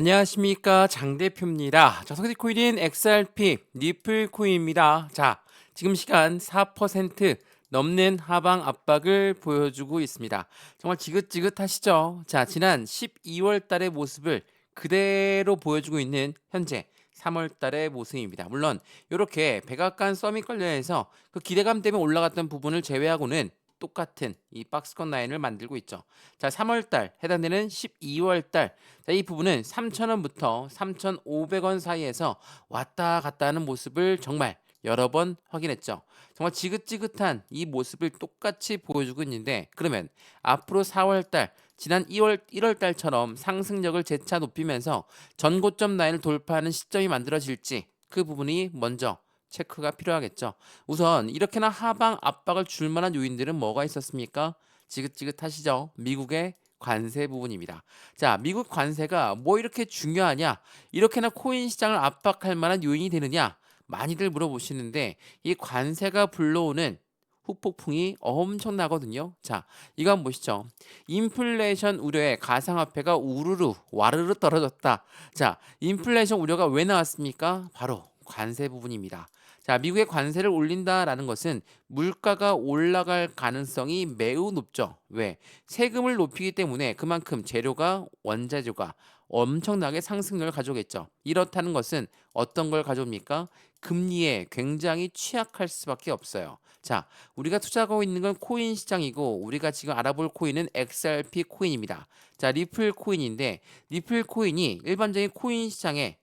안녕하십니까 장 대표입니다. 자, 성대코인인 XRP 리플코인입니다. 자, 지금 시간 4% 넘는 하방 압박을 보여주고 있습니다. 정말 지긋지긋하시죠? 자, 지난 12월 달의 모습을 그대로 보여주고 있는 현재 3월 달의 모습입니다. 물론 이렇게 백악관 서밋 관련해서 그 기대감 때문에 올라갔던 부분을 제외하고는 똑같은 이 박스권 라인을 만들고 있죠. 자, 3월 달 해당되는 12월 달, 자, 이 부분은 3,000원부터 3,500원 사이에서 왔다 갔다 하는 모습을 정말 여러 번 확인했죠. 정말 지긋지긋한 이 모습을 똑같이 보여주고 있는데, 그러면 앞으로 4월 달, 지난 1월 달처럼 상승력을 재차 높이면서 전고점 라인을 돌파하는 시점이 만들어질지 그 부분이 먼저 체크가 필요하겠죠. 우선 이렇게나 하방 압박을 줄 만한 요인들은 뭐가 있었습니까? 지긋지긋하시죠? 미국의 관세 부분입니다. 자, 미국 관세가 뭐 이렇게 중요하냐? 이렇게나 코인 시장을 압박할 만한 요인이 되느냐? 많이들 물어보시는데 이 관세가 불러오는 후폭풍이 엄청나거든요. 자, 이거 한번 보시죠. 인플레이션 우려에 가상화폐가 우르르 와르르 떨어졌다. 자, 인플레이션 우려가 왜 나왔습니까? 바로 관세 부분입니다. 자, 미국의 관세를 올린다라는 것은 물가가 올라갈 가능성이 매우 높죠. 왜? 세금을 높이기 때문에 그만큼 재료가 원자재가 엄청나게 상승률을 가져오겠죠. 이렇다는 것은 어떤 걸 가져옵니까? 금리에 굉장히 취약할 수밖에 없어요. 자, 우리가 투자하고 있는 건 코인 시장이고 우리가 지금 알아볼 코인은 XRP 코인입니다. 자, 리플 코인인데 리플 코인이 일반적인 코인 시장에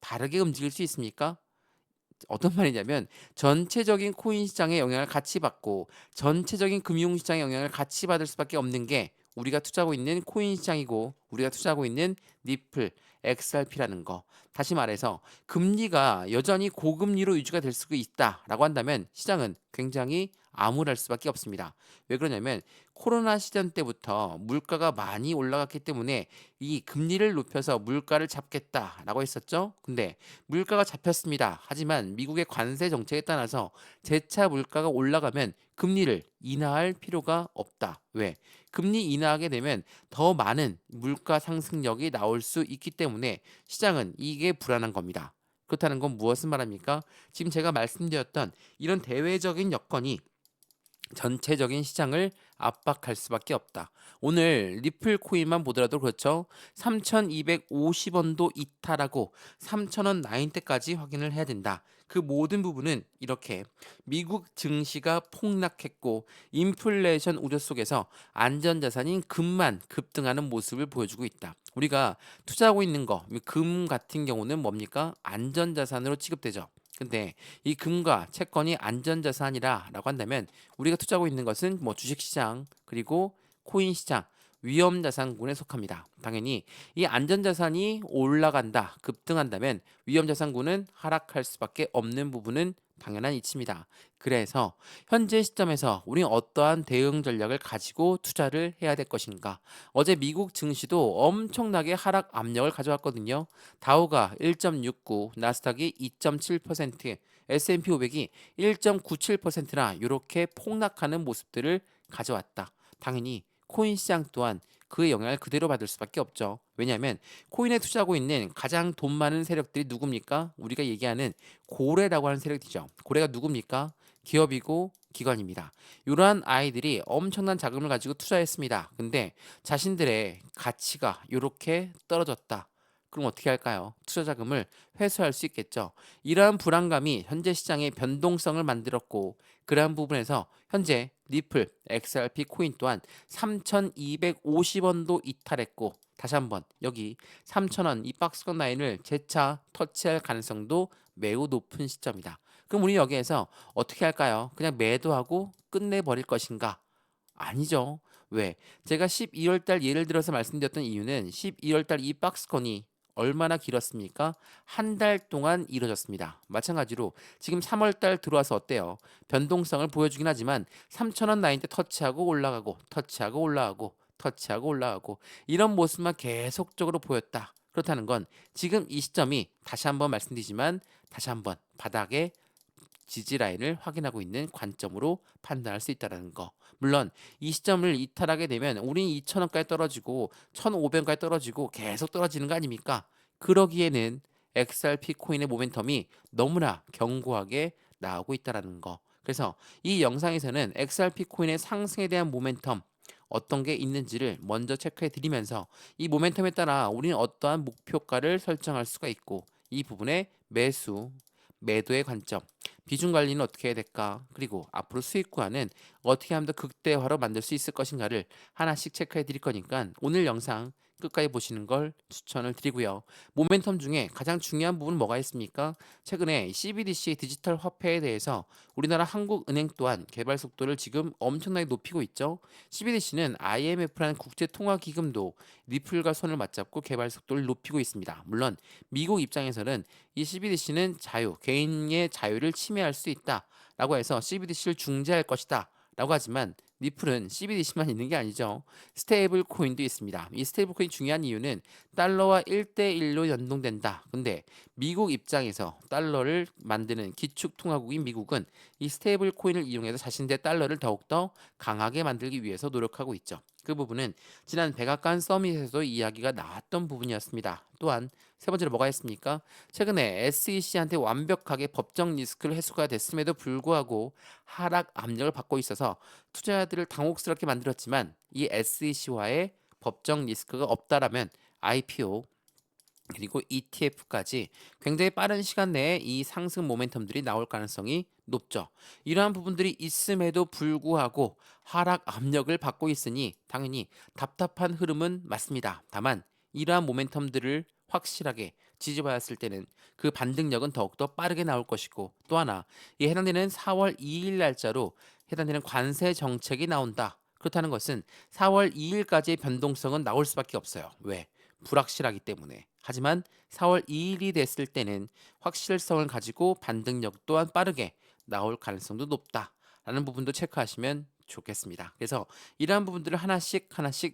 다르게 움직일 수 있습니까? 어떤 말이냐면 전체적인 코인 시장의 영향을 같이 받고 전체적인 금융 시장의 영향을 같이 받을 수밖에 없는 게 우리가 투자하고 있는 코인 시장이고 우리가 투자하고 있는 리플, XRP라는 거. 다시 말해서 금리가 여전히 고금리로 유지가 될 수 있다라고 한다면 시장은 굉장히 암울할 수밖에 없습니다. 왜 그러냐면 코로나 시전 때부터 물가가 많이 올라갔기 때문에 이 금리를 높여서 물가를 잡겠다라고 했었죠. 근데 물가가 잡혔습니다. 하지만 미국의 관세 정책에 따라서 재차 물가가 올라가면 금리를 인하할 필요가 없다. 왜? 금리 인하하게 되면 더 많은 물가 상승력이 나올 수 있기 때문에 시장은 이게 불안한 겁니다. 그렇다는 건 무엇을 말합니까? 지금 제가 말씀드렸던 이런 대외적인 여건이 전체적인 시장을 압박할 수밖에 없다. 오늘 리플 코인만 보더라도 그렇죠. 3,250원도 이탈하고 3,000원 라인대까지 확인을 해야 된다. 그 모든 부분은 이렇게 미국 증시가 폭락했고 인플레이션 우려 속에서 안전자산인 금만 급등하는 모습을 보여주고 있다. 우리가 투자하고 있는 거, 금 같은 경우는 뭡니까? 안전자산으로 취급되죠. 근데 이 금과 채권이 안전자산이라고 한다면 우리가 투자하고 있는 것은 뭐 주식시장 그리고 코인시장 위험자산군에 속합니다. 당연히 이 안전자산이 올라간다, 급등한다면 위험자산군은 하락할 수밖에 없는 부분은 당연한 이치입니다. 그래서 현재 시점에서 우리는 어떠한 대응 전략을 가지고 투자를 해야 될 것인가? 어제 미국 증시도 엄청나게 하락 압력을 가져왔거든요. 다우가 1.69, 나스닥이 2.7%, S&P 500이 1.97%나 이렇게 폭락하는 모습들을 가져왔다. 당연히 코인 시장 또한 그의 영향을 그대로 받을 수밖에 없죠. 왜냐하면 코인에 투자하고 있는 가장 돈 많은 세력들이 누굽니까? 우리가 얘기하는 고래라고 하는 세력이죠. 고래가 누굽니까? 기업이고 기관입니다. 이러한 아이들이 엄청난 자금을 가지고 투자했습니다. 근데 자신들의 가치가 이렇게 떨어졌다. 그럼 어떻게 할까요? 투자 자금을 회수할 수 있겠죠. 이러한 불안감이 현재 시장의 변동성을 만들었고 그러한 부분에서 현재 리플, XRP 코인 또한 3,250원도 이탈했고 다시 한번 여기 3,000원 이 박스권 라인을 재차 터치할 가능성도 매우 높은 시점이다. 그럼 우리 여기에서 어떻게 할까요? 그냥 매도하고 끝내버릴 것인가? 아니죠. 왜? 제가 12월 달 예를 들어서 말씀드렸던 이유는 12월 달 이 박스권이 얼마나 길었습니까? 한 달 동안 이루어졌습니다. 마찬가지로 지금 3월 달 들어와서 어때요? 변동성을 보여주긴 하지만 3,000원 라인 때 터치하고 올라가고 터치하고 올라가고 터치하고 올라가고 이런 모습만 계속적으로 보였다. 그렇다는 건 지금 이 시점이 다시 한번 말씀드리지만 다시 한번 바닥에 지지 라인을 확인하고 있는 관점으로 판단할 수 있다는 거. 물론 이 시점을 이탈하게 되면 우린 2,000원까지 떨어지고 1,500원까지 떨어지고 계속 떨어지는 거 아닙니까? 그러기에는 XRP 코인의 모멘텀이 너무나 견고하게 나오고 있다는 거. 그래서 이 영상에서는 XRP 코인의 상승에 대한 모멘텀 어떤 게 있는지를 먼저 체크해 드리면서 이 모멘텀에 따라 우리는 어떠한 목표가를 설정할 수가 있고 이 부분에 매수, 매도의 관점, 비중 관리는 어떻게 해야 될까? 그리고 앞으로 수익 구하는 어떻게 하면 더 극대화로 만들 수 있을 것인가를 하나씩 체크해 드릴 거니까 오늘 영상 끝까지 보시는 걸 추천을 드리고요. 모멘텀 중에 가장 중요한 부분은 뭐가 있습니까? 최근에 CBDC 디지털 화폐에 대해서 우리나라 한국은행 또한 개발 속도를 지금 엄청나게 높이고 있죠. CBDC는 IMF라는 국제통화기금도 리플과 손을 맞잡고 개발 속도를 높이고 있습니다. 물론 미국 입장에서는 이 CBDC는 개인의 자유를 침해할 수 있다라고 해서 CBDC를 중재할 것이다. 라고 하지만 리플은 CBDC만 있는 게 아니죠. 스테이블 코인도 있습니다. 이 스테이블 코인 중요한 이유는 달러와 1대1로 연동된다. 근데 미국 입장에서 달러를 만드는 기축통화국인 미국은 이 스테이블 코인을 이용해서 자신들의 달러를 더욱더 강하게 만들기 위해서 노력하고 있죠. 그 부분은 지난 백악관 서밋에서도 이야기가 나왔던 부분이었습니다. 또한 세 번째로 뭐가 있습니까? 최근에 SEC한테 완벽하게 법정 리스크를 해소가 됐음에도 불구하고 하락 압력을 받고 있어서 투자자들을 당혹스럽게 만들었지만 이 SEC와의 법정 리스크가 없다라면 IPO 그리고 ETF까지 굉장히 빠른 시간 내에 이 상승 모멘텀들이 나올 가능성이 높죠. 이러한 부분들이 있음에도 불구하고 하락 압력을 받고 있으니 당연히 답답한 흐름은 맞습니다. 다만 이러한 모멘텀들을 확실하게 지지받았을 때는 그 반등력은 더욱더 빠르게 나올 것이고 또 하나 이 해당되는 4월 2일 날짜로 해당되는 관세 정책이 나온다. 그렇다는 것은 4월 2일까지의 변동성은 나올 수밖에 없어요. 왜? 불확실하기 때문에. 하지만 4월 2일이 됐을 때는 확실성을 가지고 반등력 또한 빠르게 나올 가능성도 높다라는 부분도 체크하시면 좋겠습니다. 그래서 이러한 부분들을 하나씩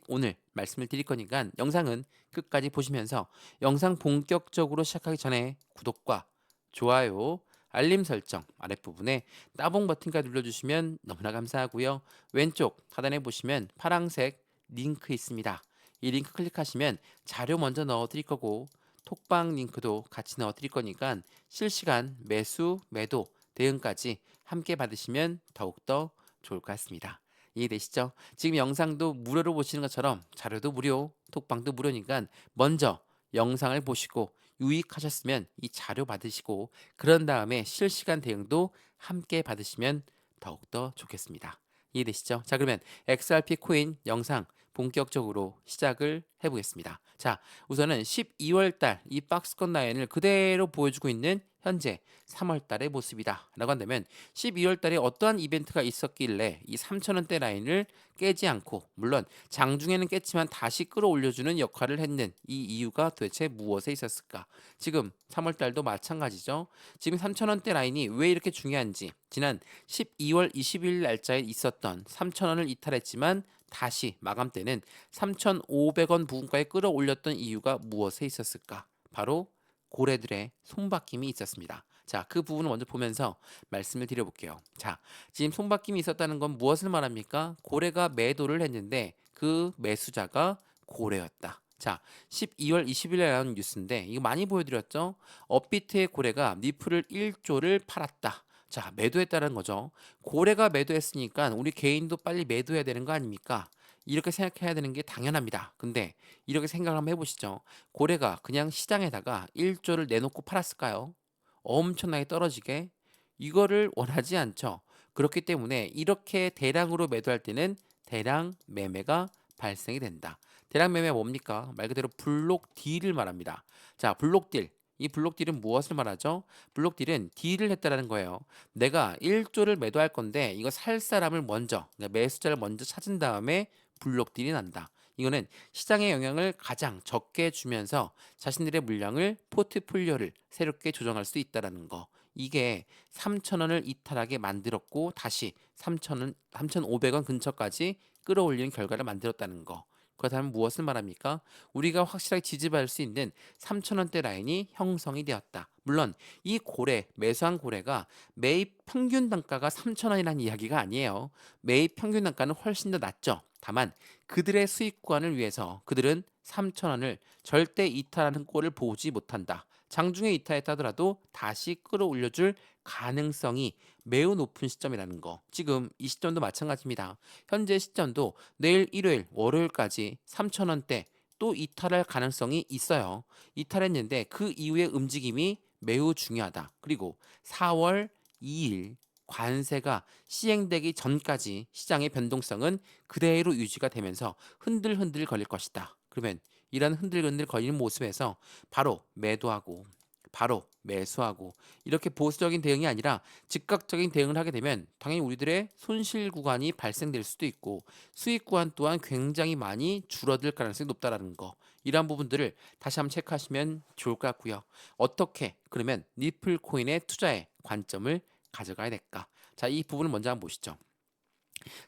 오늘 말씀을 드릴 거니까 영상은 끝까지 보시면서 영상 본격적으로 시작하기 전에 구독과 좋아요, 알림 설정 아랫부분에 따봉 버튼까지 눌러주시면 너무나 감사하고요. 왼쪽 하단에 보시면 파란색 링크 있습니다. 이 링크 클릭하시면 자료 먼저 넣어 드릴 거고 톡방 링크도 같이 넣어 드릴 거니까 실시간 매수, 매도, 대응까지 함께 받으시면 더욱더 좋을 것 같습니다. 이해되시죠? 지금 영상도 무료로 보시는 것처럼 자료도 무료, 톡방도 무료니까 먼저 영상을 보시고 유익하셨으면 이 자료 받으시고 그런 다음에 실시간 대응도 함께 받으시면 더욱더 좋겠습니다. 이해되시죠? 자, 그러면 XRP 코인 영상 본격적으로 시작을 해보겠습니다. 자, 우선은 12월 달 이 박스권 라인을 그대로 보여주고 있는 현재 3월 달의 모습이다 라고 한다면 12월 달에 어떠한 이벤트가 있었길래 이 3,000원대 라인을 깨지 않고 물론 장중에는 깼지만 다시 끌어올려주는 역할을 했는 이 이유가 도대체 무엇에 있었을까? 지금 3월 달도 마찬가지죠. 지금 3,000원대 라인이 왜 이렇게 중요한지 지난 12월 20일 날짜에 있었던 3,000원을 이탈했지만 다시 마감 때는 3,500원 부근까지 끌어올렸던 이유가 무엇에 있었을까? 바로 고래들의 손바뀜이 있었습니다. 자, 그 부분을 먼저 보면서 말씀을 드려볼게요. 자, 지금 손바뀜이 있었다는 건 무엇을 말합니까? 고래가 매도를 했는데 그 매수자가 고래였다. 자, 12월 20일에 나온 뉴스인데 이거 많이 보여드렸죠? 업비트의 고래가 니플을 1조를 팔았다. 자, 매도했다는 거죠. 고래가 매도했으니까 우리 개인도 빨리 매도해야 되는 거 아닙니까? 이렇게 생각해야 되는 게 당연합니다. 근데 이렇게 생각을 한번 해보시죠. 고래가 그냥 시장에다가 1조를 내놓고 팔았을까요? 엄청나게 떨어지게 이거를 원하지 않죠. 그렇기 때문에 이렇게 대량으로 매도할 때는 대량 매매가 발생이 된다. 대량 매매가 뭡니까? 말 그대로 블록 딜을 말합니다. 자, 블록 딜. 이 블록 딜은 무엇을 말하죠? 블록 딜은 딜을 했다라는 거예요. 내가 1조를 매도할 건데 이거 살 사람을 먼저, 그러니까 매수자를 먼저 찾은 다음에 블록 딜이 난다. 이거는 시장의 영향을 가장 적게 주면서 자신들의 물량을 포트폴리오를 새롭게 조정할 수 있다라는 거. 이게 3,000원을 이탈하게 만들었고 다시 3,000원, 3,500원 근처까지 끌어올리는 결과를 만들었다는 거. 그렇다면 무엇을 말합니까? 우리가 확실하게 지지받을 수 있는 3,000원대 라인이 형성이 되었다. 물론 이 고래, 매수한 고래가 매입 평균 단가가 3,000원이라는 이야기가 아니에요. 매입 평균 단가는 훨씬 더 낮죠. 다만 그들의 수익 구간을 위해서 그들은 3,000원을 절대 이탈하는 꼴을 보지 못한다. 장중에 이탈했다더라도 다시 끌어올려줄 가능성이 매우 높은 시점이라는 거. 지금 이 시점도 마찬가지입니다. 현재 시점도 내일 일요일, 월요일까지 3,000원대 또 이탈할 가능성이 있어요. 이탈했는데 그 이후의 움직임이 매우 중요하다. 그리고 4월 2일 관세가 시행되기 전까지 시장의 변동성은 그대로 유지가 되면서 흔들흔들 걸릴 것이다. 그러면 이런 흔들흔들 걸리는 모습에서 바로 매도하고 바로 매수하고 이렇게 보수적인 대응이 아니라 즉각적인 대응을 하게 되면 당연히 우리들의 손실 구간이 발생될 수도 있고 수익 구간 또한 굉장히 많이 줄어들 가능성이 높다라는 거. 이러한 부분들을 다시 한번 체크하시면 좋을 것 같고요. 어떻게 그러면 니플 코인의 투자에 관점을 가져가야 될까? 자, 이 부분을 먼저 한번 보시죠.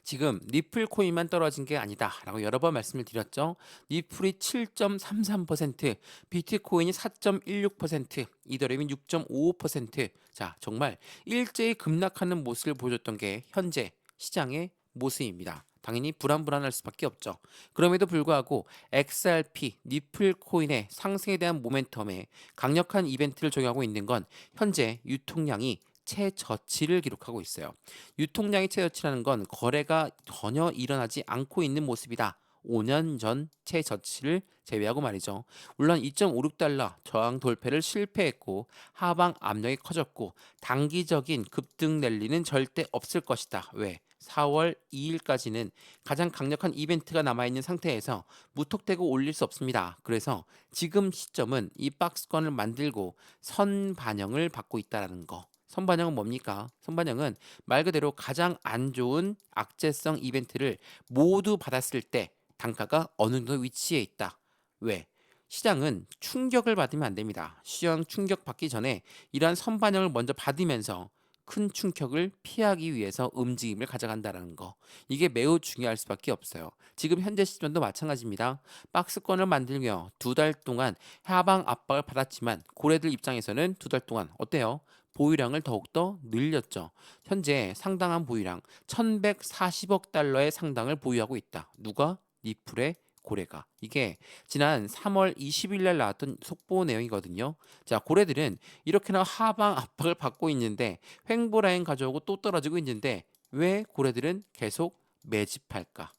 지금 니플 코인만 떨어진 게 아니다라고 여러 번 말씀을 드렸죠. 니플이 7.33%, 비트코인이 4.16%, 이더리움이 6.55%. 자, 정말 일제히 급락하는 모습을 보여줬던 게 현재 시장의 모습입니다. 당연히 불안할 수밖에 없죠. 그럼에도 불구하고 XRP, 니플 코인의 상승에 대한 모멘텀에 강력한 이벤트를 적용하고 있는 건 현재 유통량이 최저치를 기록하고 있어요. 유통량이 최저치라는 건 거래가 전혀 일어나지 않고 있는 모습이다. 5년 전 최저치를 제외하고 말이죠. 물론 2.56달러 저항 돌파를 실패했고 하방 압력이 커졌고 단기적인 급등 랠리는 절대 없을 것이다. 왜? 4월 2일까지는 가장 강력한 이벤트가 남아있는 상태에서 무턱대고 올릴 수 없습니다. 그래서 지금 시점은 이 박스권을 만들고 선 반영을 받고 있다는 거. 선반영은 뭡니까? 선반영은 말 그대로 가장 안 좋은 악재성 이벤트를 모두 받았을 때 단가가 어느 정도 위치에 있다. 왜? 시장은 충격을 받으면 안 됩니다. 시장 충격 받기 전에 이러한 선반영을 먼저 받으면서 큰 충격을 피하기 위해서 움직임을 가져간다는 거. 이게 매우 중요할 수밖에 없어요. 지금 현재 시점도 마찬가지입니다. 박스권을 만들며 2달 동안 하방 압박을 받았지만 고래들 입장에서는 2달 동안 어때요? 보유량을 더욱더 늘렸죠. 현재 상당한 보유량 1140억 달러의 상당을 보유하고 있다. 누가? 니플의 고래가. 이게 지난 3월 20일 날 나왔던 속보 내용이거든요. 자, 고래들은 이렇게나 하방 압박을 받고 있는데 횡보 라인 가져오고 또 떨어지고 있는데 왜 고래들은 계속 매집할까?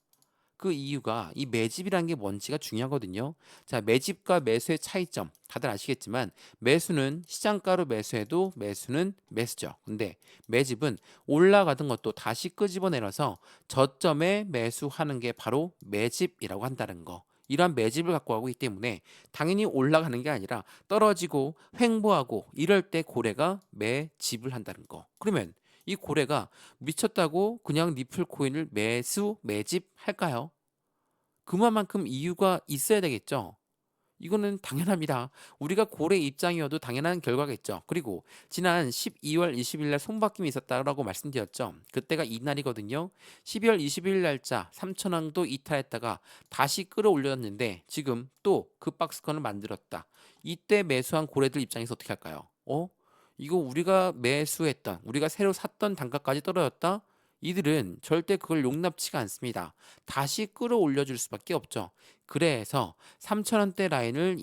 그 이유가 이 매집이라는 게 뭔지가 중요하거든요. 자, 매집과 매수의 차이점 다들 아시겠지만 매수는 시장가로 매수해도 매수는 매수죠. 근데 매집은 올라가던 것도 다시 끄집어내려서 저점에 매수하는 게 바로 매집이라고 한다는 거. 이러한 매집을 갖고 가고 있기 때문에 당연히 올라가는 게 아니라 떨어지고 횡보하고 이럴 때 고래가 매집을 한다는 거. 그러면 이 고래가 미쳤다고 그냥 니플 코인을 매수, 매집할까요? 그만큼 이유가 있어야 되겠죠. 이거는 당연합니다. 우리가 고래 입장이어도 당연한 결과겠죠. 그리고 지난 12월 20일 날 손바뀜이 있었다고 말씀드렸죠. 그때가 이날이거든요. 12월 20일 날짜 3천원도 이탈했다가 다시 끌어올렸는데 지금 또 그 박스권을 만들었다. 이때 매수한 고래들 입장에서 어떻게 할까요? 이거 우리가 매수했던, 우리가 새로 샀던 단가까지 떨어졌다? 이들은 절대 그걸 용납치가 않습니다. 다시 끌어올려 줄 수밖에 없죠. 그래서 3,000원대 라인을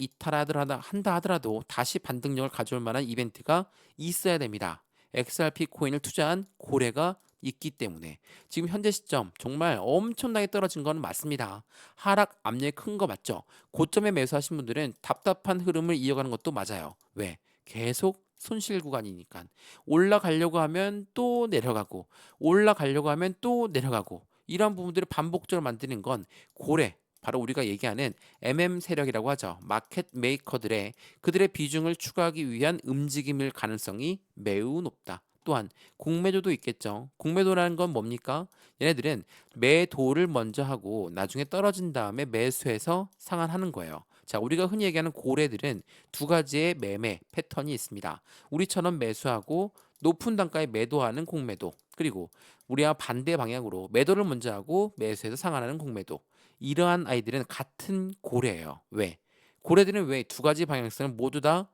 한다 하더라도 다시 반등력을 가져올 만한 이벤트가 있어야 됩니다. XRP 코인을 투자한 고래가 있기 때문에 지금 현재 시점 정말 엄청나게 떨어진 건 맞습니다. 하락 압력이 큰 거 맞죠? 고점에 매수하신 분들은 답답한 흐름을 이어가는 것도 맞아요. 왜? 계속 손실 구간이니까 올라가려고 하면 또 내려가고 올라가려고 하면 또 내려가고 이런 부분들을 반복적으로 만드는 건 고래 바로 우리가 얘기하는 MM 세력이라고 하죠. 마켓 메이커들의 그들의 비중을 추가하기 위한 움직임일 가능성이 매우 높다. 또한 공매도도 있겠죠. 공매도라는 건 뭡니까? 얘네들은 매도를 먼저 하고 나중에 떨어진 다음에 매수해서 상환하는 거예요. 자, 우리가 흔히 얘기하는 고래들은 두 가지의 매매 패턴이 있습니다. 우리처럼 매수하고 높은 단가에 매도하는 공매도, 그리고 우리와 반대 방향으로 매도를 먼저 하고 매수해서 상환하는 공매도. 이러한 아이들은 같은 고래예요. 왜? 고래들은 왜 두 가지 방향성을 모두 다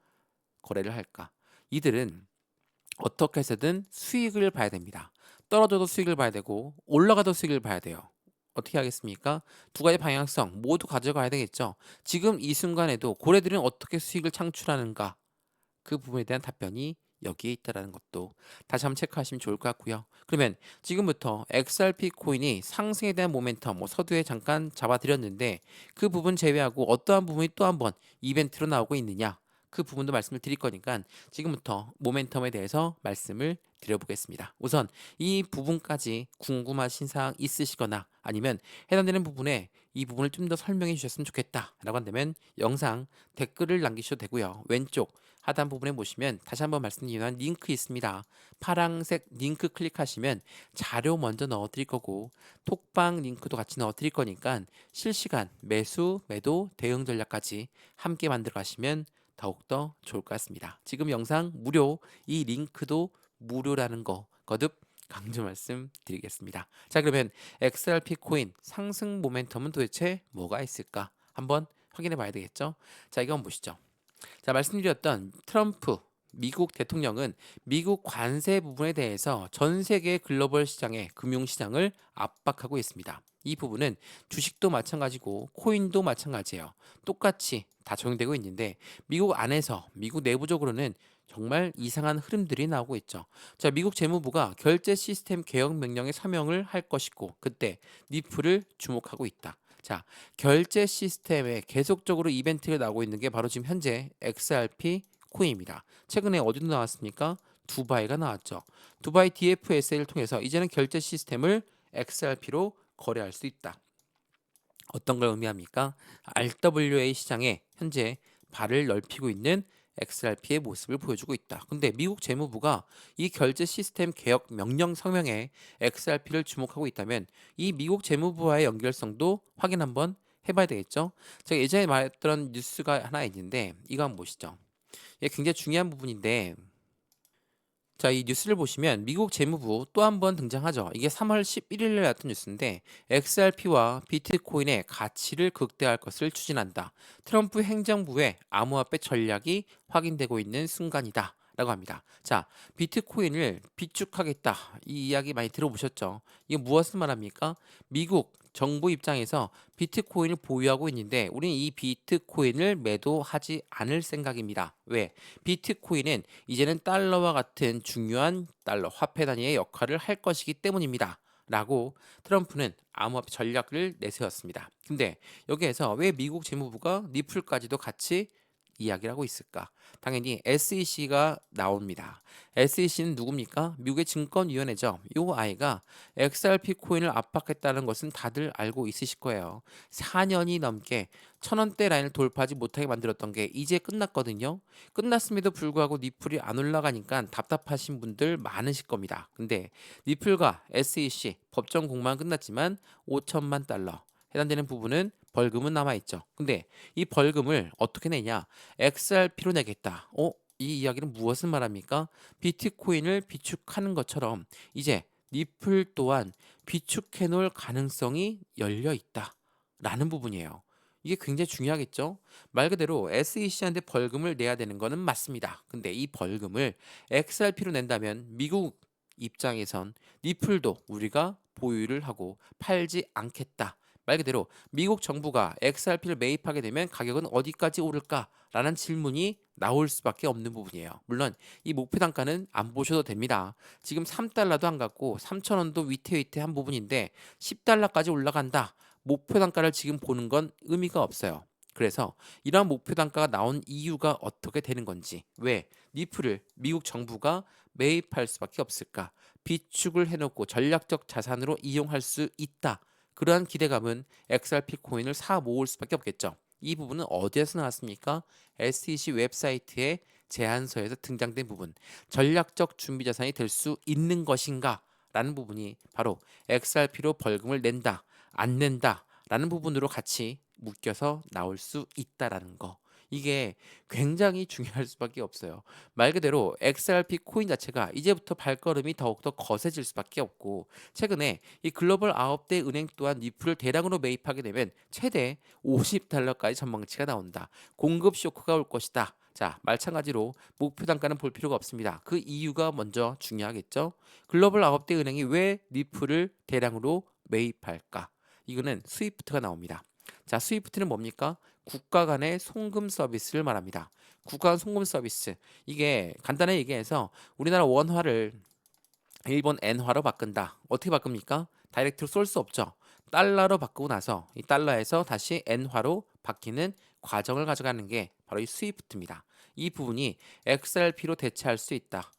거래를 할까? 이들은 어떻게 해서든 수익을 봐야 됩니다. 떨어져도 수익을 봐야 되고 올라가도 수익을 봐야 돼요. 어떻게 하겠습니까? 두 가지 방향성 모두 가져가야 되겠죠. 지금 이 순간에도 고래들은 어떻게 수익을 창출하는가? 그 부분에 대한 답변이 여기에 있다라는 것도 다시 한번 체크하시면 좋을 것 같고요. 그러면 지금부터 XRP 코인이 상승에 대한 모멘텀 서두에 잠깐 잡아드렸는데 그 부분 제외하고 어떠한 부분이 또 한번 이벤트로 나오고 있느냐 그 부분도 말씀을 드릴 거니까 지금부터 모멘텀에 대해서 말씀을 드려보겠습니다. 우선 이 부분까지 궁금하신 사항 있으시거나 아니면 해당되는 부분에 이 부분을 좀 더 설명해 주셨으면 좋겠다라고 한다면 영상 댓글을 남기셔도 되고요. 왼쪽 하단 부분에 보시면 다시 한번 말씀드리는 링크 있습니다. 파란색 링크 클릭하시면 자료 먼저 넣어 드릴 거고 톡방 링크도 같이 넣어 드릴 거니까 실시간 매수, 매도, 대응 전략까지 함께 만들어 가시면 더욱더 좋을 것 같습니다. 지금 영상 무료, 이 링크도 무료라는 거 거듭 강조 말씀드리겠습니다. 자, 그러면 XRP 코인 상승 모멘텀은 도대체 뭐가 있을까? 한번 확인해 봐야 되겠죠? 자, 이거 한번 보시죠. 자, 말씀드렸던 트럼프 미국 대통령은 미국 관세 부분에 대해서 전 세계 글로벌 시장의 금융 시장을 압박하고 있습니다. 이 부분은 주식도 마찬가지고 코인도 마찬가지예요. 똑같이 다 적용되고 있는데 미국 안에서 미국 내부적으로는 정말 이상한 흐름들이 나오고 있죠. 자, 미국 재무부가 결제 시스템 개혁 명령에 서명을 할 것이고 그때 니플을 주목하고 있다. 자, 결제 시스템에 계속적으로 이벤트가 나오고 있는 게 바로 지금 현재 XRP 코인입니다. 최근에 어디로 나왔습니까? 두바이가 나왔죠. 두바이 DFSA를 통해서 이제는 결제 시스템을 XRP로 거래할 수 있다. 어떤 걸 의미합니까? RWA 시장에 현재 발을 넓히고 있는 XRP의 모습을 보여주고 있다. 근데 미국 재무부가 이 결제 시스템 개혁 명령 성명에 XRP를 주목하고 있다면 이 미국 재무부와의 연결성도 확인 한번 해봐야 되겠죠. 제가 예전에 말했던 뉴스가 하나 있는데 이거 한번 보시죠. 이게 굉장히 중요한 부분인데 자, 이 뉴스를 보시면 미국 재무부 또 한 번 등장하죠. 이게 3월 11일에 나왔던 뉴스인데 XRP와 비트코인의 가치를 극대화할 것을 추진한다. 트럼프 행정부의 암호화폐 전략이 확인되고 있는 순간이다. 라고 합니다. 자, 비트코인을 비축하겠다. 이 이야기 많이 들어보셨죠? 이게 무엇을 말합니까? 미국 정부 입장에서 비트코인을 보유하고 있는데 우리는 이 비트코인을 매도하지 않을 생각입니다. 왜? 비트코인은 이제는 달러와 같은 중요한 달러 화폐 단위의 역할을 할 것이기 때문입니다. 라고 트럼프는 암호화폐 전략을 내세웠습니다. 근데 여기에서 왜 미국 재무부가 니플까지도 같이 이야기를 하고 있을까? 당연히 SEC가 나옵니다. SEC는 누굽니까? 미국의 증권위원회죠. 이 아이가 XRP 코인을 압박했다는 것은 다들 알고 있으실 거예요. 4년이 넘게 1,000원대 라인을 돌파하지 못하게 만들었던 게 이제 끝났거든요. 끝났음에도 불구하고 니플이 안 올라가니까 답답하신 분들 많으실 겁니다. 근데 니플과 SEC 법정 공방은 끝났지만 5천만 달러 해당되는 부분은 벌금은 남아있죠. 근데 이 벌금을 어떻게 내냐? XRP로 내겠다. 이 이야기는 무엇을 말합니까? 비트코인을 비축하는 것처럼 이제 니플 또한 비축해 놓을 가능성이 열려 있다. 라는 부분이에요. 이게 굉장히 중요하겠죠? 말 그대로 SEC한테 벌금을 내야 되는 거는 맞습니다. 근데 이 벌금을 XRP로 낸다면 미국 입장에선 니플도 우리가 보유를 하고 팔지 않겠다. 말 그대로 미국 정부가 XRP를 매입하게 되면 가격은 어디까지 오를까라는 질문이 나올 수밖에 없는 부분이에요. 물론 이 목표 단가는 안 보셔도 됩니다. 지금 3달러도 안 갔고 3,000원도 위태위태한 부분인데 10달러까지 올라간다. 목표 단가를 지금 보는 건 의미가 없어요. 그래서 이러한 목표 단가가 나온 이유가 어떻게 되는 건지 왜 니플을 미국 정부가 매입할 수밖에 없을까? 비축을 해놓고 전략적 자산으로 이용할 수 있다. 그러한 기대감은 XRP 코인을 사 모을 수밖에 없겠죠. 이 부분은 어디에서 나왔습니까? SEC 웹사이트의 제안서에서 등장된 부분. 전략적 준비 자산이 될 수 있는 것인가? 라는 부분이 바로 XRP로 벌금을 낸다, 안 낸다 라는 부분으로 같이 묶여서 나올 수 있다라는 거. 이게 굉장히 중요할 수밖에 없어요. 말 그대로 XRP 코인 자체가 이제부터 발걸음이 더욱더 거세질 수밖에 없고 최근에 이 글로벌 9대 은행 또한 니프를 대량으로 매입하게 되면 최대 $50까지 전망치가 나온다. 공급 쇼크가 올 것이다. 자, 마찬가지로 목표 단가는 볼 필요가 없습니다. 그 이유가 먼저 중요하겠죠. 글로벌 9대 은행이 왜 니프를 대량으로 매입할까? 이거는 스위프트가 나옵니다. 자, 스위프트는 뭡니까? 국가 간의 송금 서비스를 말합니다. 국가 간 송금 서비스. 이게 간단하게 얘기해서 우리나라 원화를 일본 엔화로 바꾼다. 어떻게 바꿉니까? 다이렉트로 쏠 수 없죠. 달러로 바꾸고 나서 이 달러에서 다시 엔화로 바뀌는 과정을 가져가는 게 바로 이 스위프트입니다. 이 부분이 XRP로 대체할 수 있다.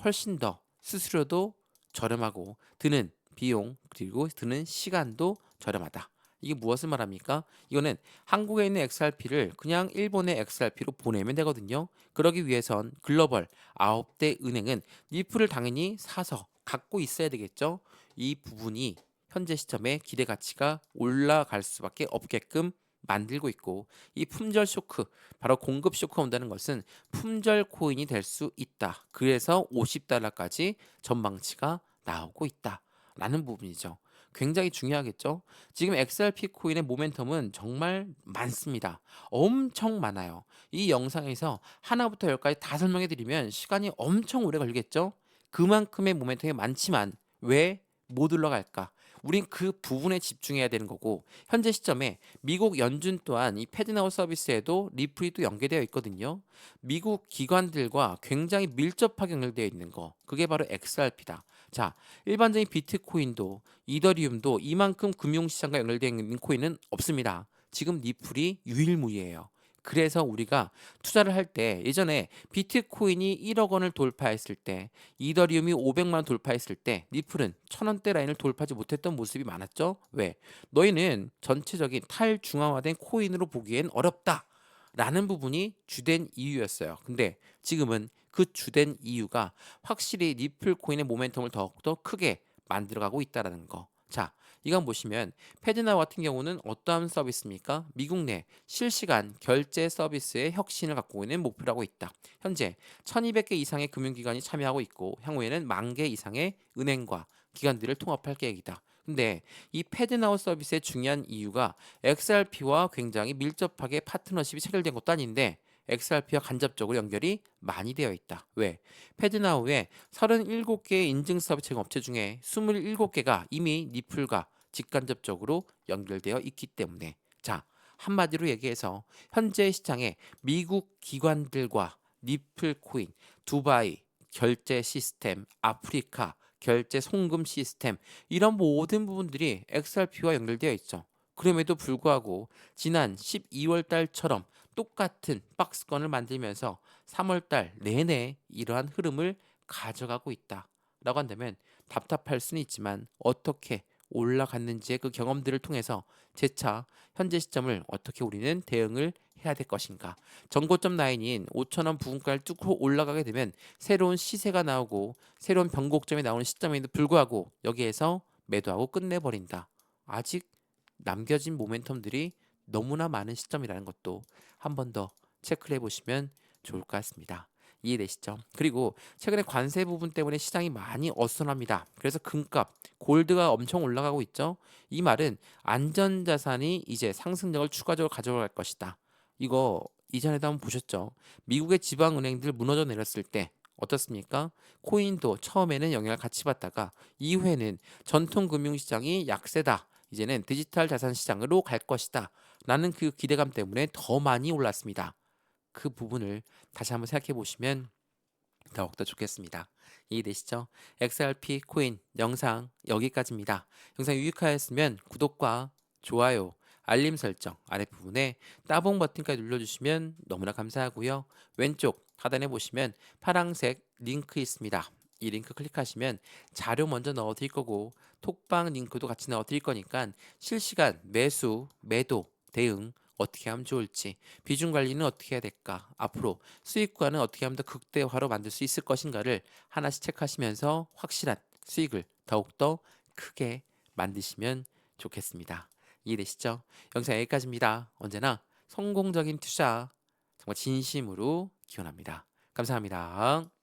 훨씬 더 수수료도 저렴하고 드는 비용 그리고 드는 시간도 저렴하다. 이게 무엇을 말합니까? 이거는 한국에 있는 XRP를 그냥 일본의 XRP로 보내면 되거든요. 그러기 위해선 글로벌 9대 은행은 니프를 당연히 사서 갖고 있어야 되겠죠. 이 부분이 현재 시점에 기대 가치가 올라갈 수밖에 없게끔 만들고 있고 이 품절 쇼크, 바로 공급 쇼크가 온다는 것은 품절 코인이 될 수 있다. 그래서 $50까지 전망치가 나오고 있다라는 부분이죠. 굉장히 중요하겠죠. 지금 XRP 코인의 모멘텀은 정말 많습니다. 엄청 많아요. 이 영상에서 하나부터 열까지 다 설명해 드리면 시간이 엄청 오래 걸리겠죠. 그만큼의 모멘텀이 많지만 왜 못 올라갈까? 우린 그 부분에 집중해야 되는 거고 현재 시점에 미국 연준 또한 이 패드나우 서비스에도 리플이 또 연계되어 있거든요. 미국 기관들과 굉장히 밀접하게 연결되어 있는 거 그게 바로 XRP다. 자, 일반적인 비트코인도 이더리움도 이만큼 금융시장과 연결되어 있는 코인은 없습니다. 지금 리플이 유일무이해요. 그래서 우리가 투자를 할 때 예전에 비트코인이 1억 원을 돌파했을 때 이더리움이 500만 원 돌파했을 때 리플은 1000원대 라인을 돌파하지 못했던 모습이 많았죠. 왜? 너희는 전체적인 탈중앙화된 코인으로 보기엔 어렵다. 라는 부분이 주된 이유였어요. 근데 지금은 그 주된 이유가 확실히 리플 코인의 모멘텀을 더욱더 크게 만들어가고 있다는 거. 자, 이건 보시면 페드나우 같은 경우는 어떠한 서비스입니까? 미국 내 실시간 결제 서비스의 혁신을 갖고 있는 목표라고 있다. 현재 1200개 이상의 금융기관이 참여하고 있고 향후에는 10,000개 이상의 은행과 기관들을 통합할 계획이다. 근데 이 패드나우 서비스의 중요한 이유가 XRP와 굉장히 밀접하게 파트너십이 체결된 것도 아닌데 XRP와 간접적으로 연결이 많이 되어 있다. 왜? 패드나우에 37개의 인증 서비스 업체 중에 27개가 이미 니플과 직간접적으로 연결되어 있기 때문에 자, 한마디로 얘기해서 현재 시장에 미국 기관들과 니플 코인, 두바이 결제 시스템, 아프리카 결제 송금 시스템 이런 모든 부분들이 XRP와 연결되어 있죠. 그럼에도 불구하고 지난 12월 달처럼 똑같은 박스권을 만들면서 3월 달 내내 이러한 흐름을 가져가고 있다라고 한다면 답답할 수는 있지만 어떻게 올라갔는지의 그 경험들을 통해서 재차 현재 시점을 어떻게 우리는 대응을 해야 될 것인가. 전고점 라인인 5,000원 부근까지 뚫고 올라가게 되면 새로운 시세가 나오고 새로운 변곡점이 나오는 시점에도 불구하고 여기에서 매도하고 끝내버린다. 아직 남겨진 모멘텀들이 너무나 많은 시점이라는 것도 한 번 더 체크를 해보시면 좋을 것 같습니다. 이해되시죠? 그리고 최근에 관세 부분 때문에 시장이 많이 어수선합니다. 그래서 금값, 골드가 엄청 올라가고 있죠. 이 말은 안전자산이 이제 상승력을 추가적으로 가져갈 것이다. 이거 이전에도 한번 보셨죠? 미국의 지방은행들 무너져 내렸을 때 어떻습니까? 코인도 처음에는 영향을 같이 받다가 이후에는 전통 금융시장이 약세다. 이제는 디지털 자산 시장으로 갈 것이다. 라는 그 기대감 때문에 더 많이 올랐습니다. 그 부분을 다시 한번 생각해 보시면 더욱더 좋겠습니다. 이해되시죠? XRP 코인 영상 여기까지입니다. 영상 유익하였으면 구독과 좋아요, 알림 설정 아랫부분에 따봉 버튼까지 눌러주시면 너무나 감사하고요. 왼쪽 하단에 보시면 파란색 링크 있습니다. 이 링크 클릭하시면 자료 먼저 넣어 드릴 거고 톡방 링크도 같이 넣어 드릴 거니까 실시간 매수, 매도, 대응 어떻게 하면 좋을지, 비중 관리는 어떻게 해야 될까, 앞으로 수익과는 어떻게 하면 더 극대화로 만들 수 있을 것인가를 하나씩 체크하시면서 확실한 수익을 더욱더 크게 만드시면 좋겠습니다. 이해되시죠? 영상 여기까지입니다. 언제나 성공적인 투자 정말 진심으로 기원합니다. 감사합니다.